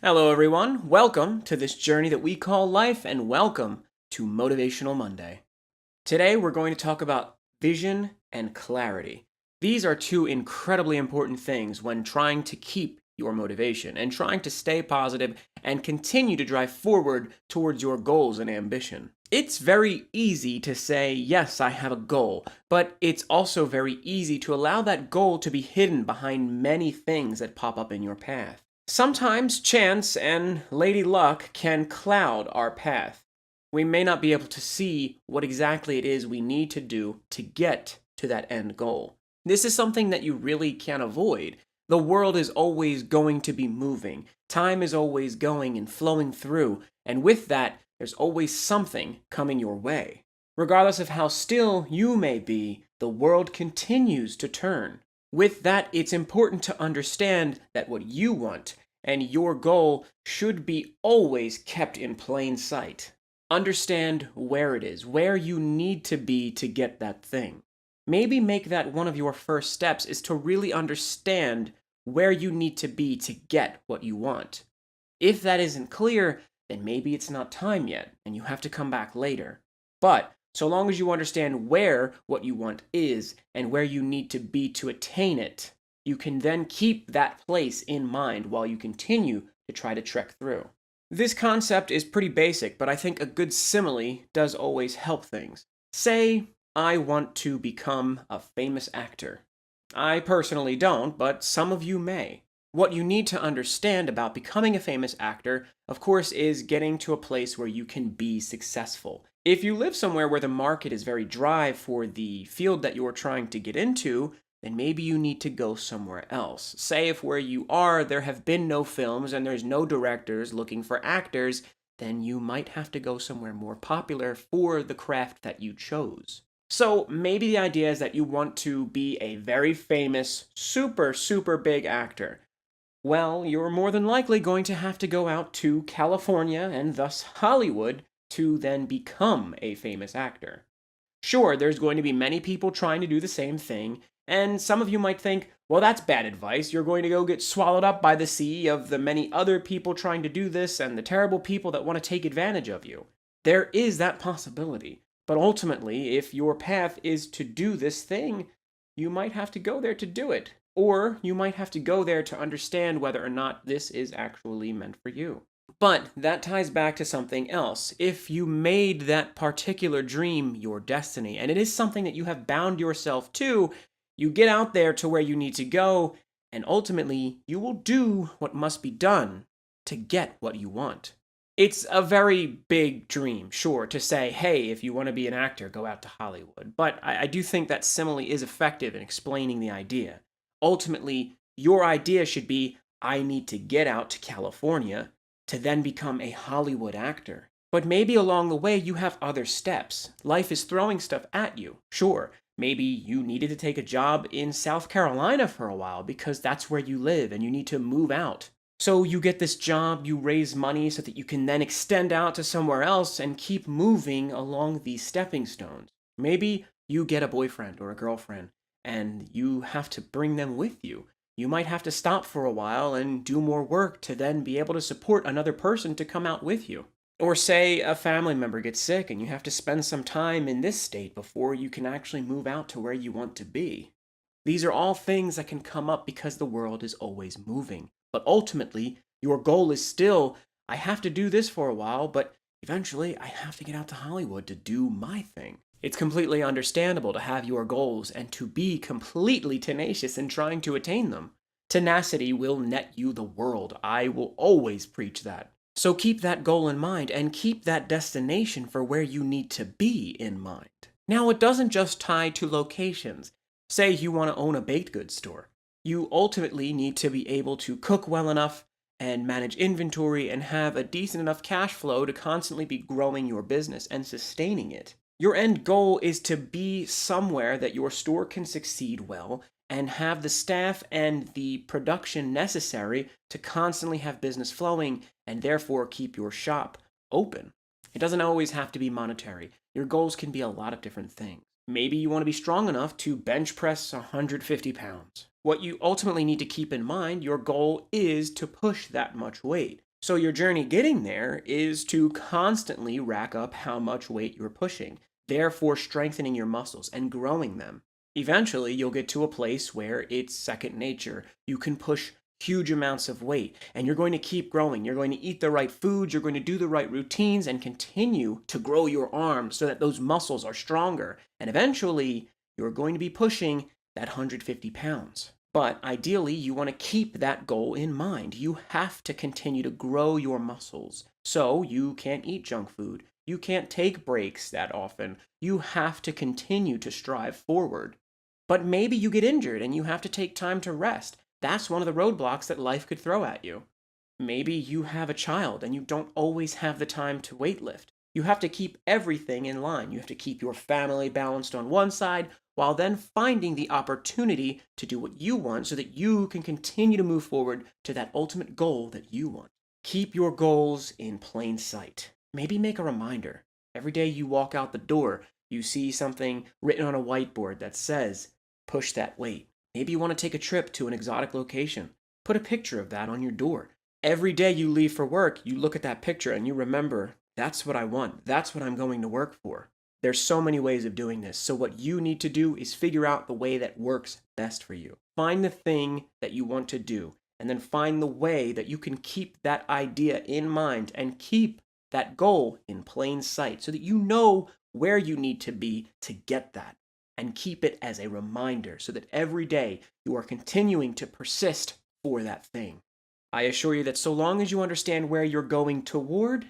Hello, everyone. Welcome to this journey that we call life, and welcome to Motivational Monday. Today, we're going to talk about vision and clarity. These are two incredibly important things when trying to keep your motivation and trying to stay positive and continue to drive forward towards your goals and ambition. It's very easy to say, yes, I have a goal, but it's also very easy to allow that goal to be hidden behind many things that pop up in your path. Sometimes chance and lady luck can cloud our path. We may not be able to see what exactly it is we need to do to get to that end goal. This is something that you really can't avoid. The world is always going to be moving. Time is always going and flowing through, and with that, there's always something coming your way. Regardless of how still you may be, the world continues to turn. With that, it's important to understand that what you want and your goal should be always kept in plain sight. Understand where it is, where you need to be to get that thing. Maybe make that one of your first steps is to really understand where you need to be to get what you want. If that isn't clear, then maybe it's not time yet and you have to come back later. But so long as you understand where what you want is and where you need to be to attain it, you can then keep that place in mind while you continue to try to trek through. This concept is pretty basic, but I think a good simile does always help things. Say, I want to become a famous actor. I personally don't, but some of you may. What you need to understand about becoming a famous actor, of course, is getting to a place where you can be successful. If you live somewhere where the market is very dry for the field that you're trying to get into, then maybe you need to go somewhere else. Say if where you are there have been no films and there's no directors looking for actors, then you might have to go somewhere more popular for the craft that you chose. So maybe the idea is that you want to be a very famous, super big actor. Well, you're more than likely going to have to go out to California and thus Hollywood to then become a famous actor. Sure, there's going to be many people trying to do the same thing, and some of you might think, well, that's bad advice. You're going to go get swallowed up by the sea of the many other people trying to do this and the terrible people that want to take advantage of you. There is that possibility. But ultimately, if your path is to do this thing, you might have to go there to do it. Or you might have to go there to understand whether or not this is actually meant for you. But that ties back to something else. If you made that particular dream your destiny, and it is something that you have bound yourself to, you get out there to where you need to go, and ultimately you will do what must be done to get what you want. It's a very big dream, sure, to say, hey, if you want to be an actor, go out to Hollywood. But I do think that simile is effective in explaining the idea. Ultimately, your idea should be, I need to get out to California to then become a Hollywood actor. But maybe along the way you have other steps. Life is throwing stuff at you. Sure, maybe you needed to take a job in South Carolina for a while because that's where you live and you need to move out. So you get this job, you raise money so that you can then extend out to somewhere else and keep moving along these stepping stones. Maybe you get a boyfriend or a girlfriend and you have to bring them with you. You might have to stop for a while and do more work to then be able to support another person to come out with you. Or say a family member gets sick and you have to spend some time in this state before you can actually move out to where you want to be. These are all things that can come up because the world is always moving. But ultimately, your goal is still, I have to do this for a while, but eventually I have to get out to Hollywood to do my thing. It's completely understandable to have your goals and to be completely tenacious in trying to attain them. Tenacity will net you the world. I will always preach that. So keep that goal in mind and keep that destination for where you need to be in mind. Now, it doesn't just tie to locations. Say you want to own a baked goods store. You ultimately need to be able to cook well enough and manage inventory and have a decent enough cash flow to constantly be growing your business and sustaining it. Your end goal is to be somewhere that your store can succeed well and have the staff and the production necessary to constantly have business flowing and therefore keep your shop open. It doesn't always have to be monetary. Your goals can be a lot of different things. Maybe you want to be strong enough to bench press 150 pounds. What you ultimately need to keep in mind, your goal is to push that much weight. So your journey getting there is to constantly rack up how much weight you're pushing, therefore strengthening your muscles and growing them. Eventually, you'll get to a place where it's second nature. You can push huge amounts of weight and you're going to keep growing. You're going to eat the right foods, you're going to do the right routines and continue to grow your arms so that those muscles are stronger. And eventually, you're going to be pushing that 150 pounds. But ideally, you want to keep that goal in mind. You have to continue to grow your muscles. So you can't eat junk food. You can't take breaks that often. You have to continue to strive forward. But maybe you get injured and you have to take time to rest. That's one of the roadblocks that life could throw at you. Maybe you have a child and you don't always have the time to weightlift. You have to keep everything in line. You have to keep your family balanced on one side while then finding the opportunity to do what you want so that you can continue to move forward to that ultimate goal that you want. Keep your goals in plain sight. Maybe make a reminder. Every day you walk out the door, you see something written on a whiteboard that says, push that weight. Maybe you want to take a trip to an exotic location. Put a picture of that on your door. Every day you leave for work, you look at that picture and you remember, that's what I want. That's what I'm going to work for. There's so many ways of doing this. So what you need to do is figure out the way that works best for you. Find the thing that you want to do, and then find the way that you can keep that idea in mind and keep that goal in plain sight so that you know where you need to be to get that. And keep it as a reminder so that every day you are continuing to persist for that thing. I assure you that so long as you understand where you're going toward,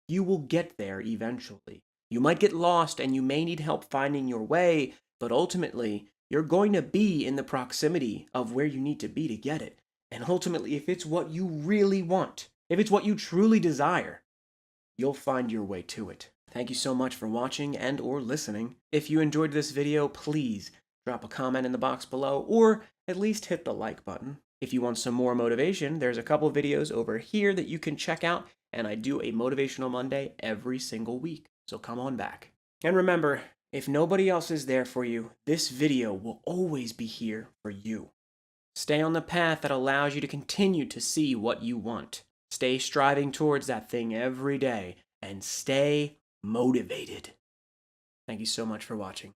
you will get there eventually. You might get lost and you may need help finding your way, but ultimately, you're going to be in the proximity of where you need to be to get it. And ultimately, if it's what you really want, if it's what you truly desire, you'll find your way to it. Thank you so much for watching and or listening. If you enjoyed this video, please drop a comment in the box below or at least hit the like button. If you want some more motivation, there's a couple videos over here that you can check out, and I do a Motivational Monday every single week, so come on back. And remember, if nobody else is there for you, this video will always be here for you. Stay on the path that allows you to continue to see what you want. Stay striving towards that thing every day, and stay motivated. Thank you so much for watching.